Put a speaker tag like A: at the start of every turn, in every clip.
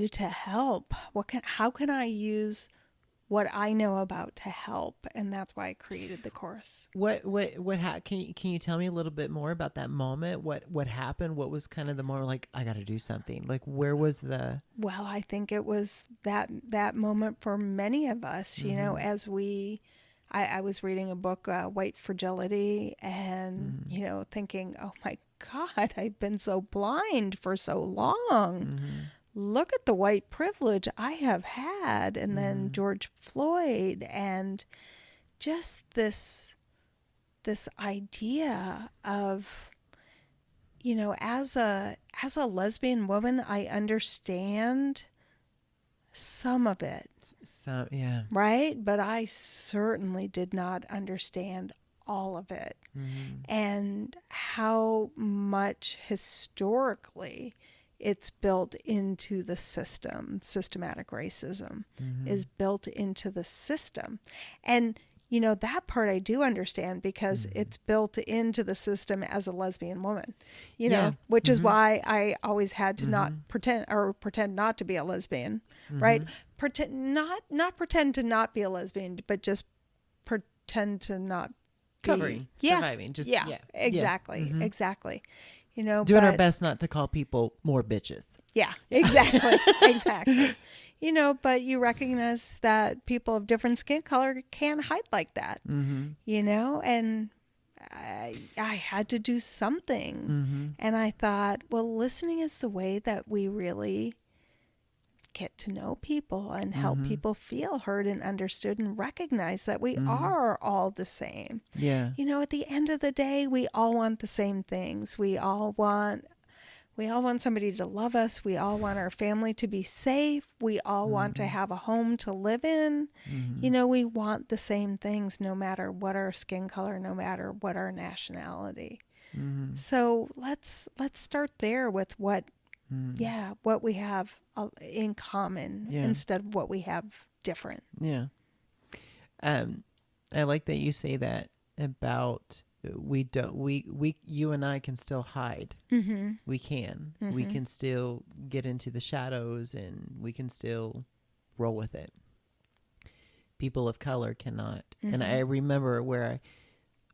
A: to help? How can I use what I know about to help? And that's why I created the course.
B: Can you tell me a little bit more about that moment? What happened? What was kind of the moment like, I got to do something? Like, where was the...
A: Well, I think it was that moment for many of us, as I was reading a book, White Fragility, and, thinking, oh my God, I've been so blind for so long. Look at the white privilege I have had. And then George Floyd, and just this idea of, as a lesbian woman, I understand some of it.
B: So, yeah.
A: Right? But I certainly did not understand all of it. And how much historically it's built into the system. Systematic racism is built into the system. And that part I do understand, because it's built into the system as a lesbian woman, which is why I always had to not pretend not to be a lesbian, right? Not pretend to not be a lesbian, but just pretend to not
B: Covering, surviving. Just,
A: exactly. Exactly.
B: Doing our best not to call people more bitches.
A: Yeah, exactly. Exactly. But you recognize that people of different skin color can hide like that, and I had to do something. And I thought, well, listening is the way that we really get to know people and help people feel heard and understood, and recognize that we are all the same.
B: Yeah.
A: At the end of the day, we all want the same things. We all want somebody to love us. We all want our family to be safe. We all want to have a home to live in. We want the same things, no matter what our skin color, no matter what our nationality. So let's start there with what we have in common instead of what we have different.
B: Yeah. I like that you say that about... you and I can still hide. We can. We can still get into the shadows, and we can still roll with it. People of color cannot. And I remember where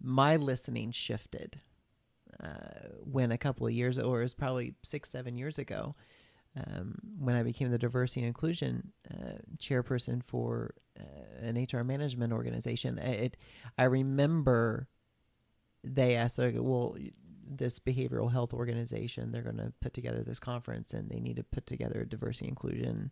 B: my listening shifted when a couple of years, or it was probably 6-7 years ago, when I became the diversity and inclusion chairperson for an HR management organization. I remember they asked, well, this behavioral health organization, they're going to put together this conference, and they need to put together a diversity inclusion,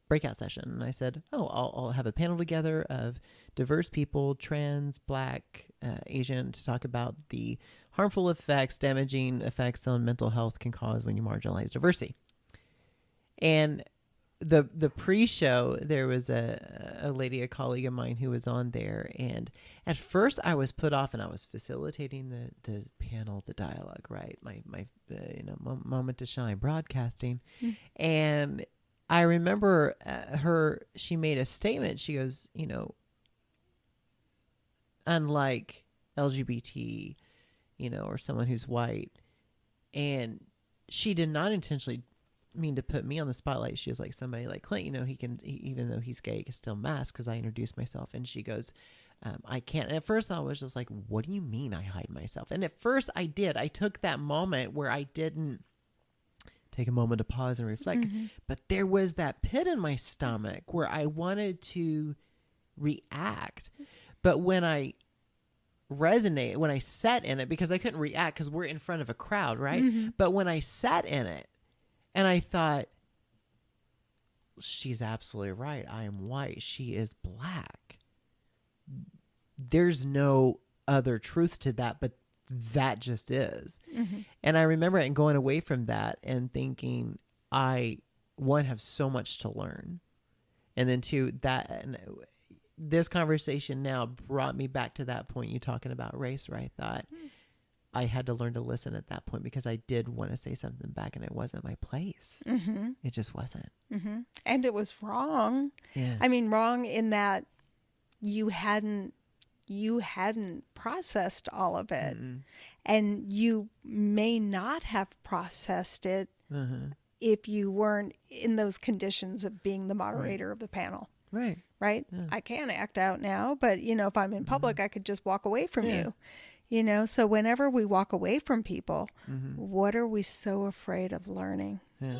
B: breakout session. And I said, I'll have a panel together of diverse people, trans, Black, Asian, to talk about the harmful effects, damaging effects on mental health can cause when you marginalize diversity. And the pre-show, there was a lady, a colleague of mine, who was on there, and at first I was put off, and I was facilitating the panel, the dialogue, right? My moment to shine, broadcasting. And I remember she made a statement. She goes, unlike LGBT, or someone who's white, and she did not intentionally mean to put me on the spotlight. She was like, somebody like Clint, even though he's gay, he can still mask, because I introduced myself. And she goes, I can't. And at first I was just like, what do you mean I hide myself? And at first I took that moment where I didn't take a moment to pause and reflect, but there was that pit in my stomach where I wanted to react. But when I sat in it, because I couldn't react because we're in front of a crowd, right? But when I sat in it, and I thought, she's absolutely right. I am white. She is Black. There's no other truth to that, but that just is. And I remember it and going away from that and thinking, I, one, have so much to learn. And then two, and this conversation now brought me back to that point you talking about race, where I thought I had to learn to listen at that point, because I did want to say something back, and it wasn't my place. It just wasn't.
A: And it was wrong.
B: Yeah.
A: I mean, wrong in that you hadn't processed all of it. And you may not have processed it if you weren't in those conditions of being the moderator of the panel.
B: Right.
A: Right?
B: Yeah.
A: I can act out now, but if I'm in public, I could just walk away from
B: Yeah.
A: you. So whenever we walk away from people,
B: Mm-hmm.
A: what are we so afraid of learning?
B: Yeah.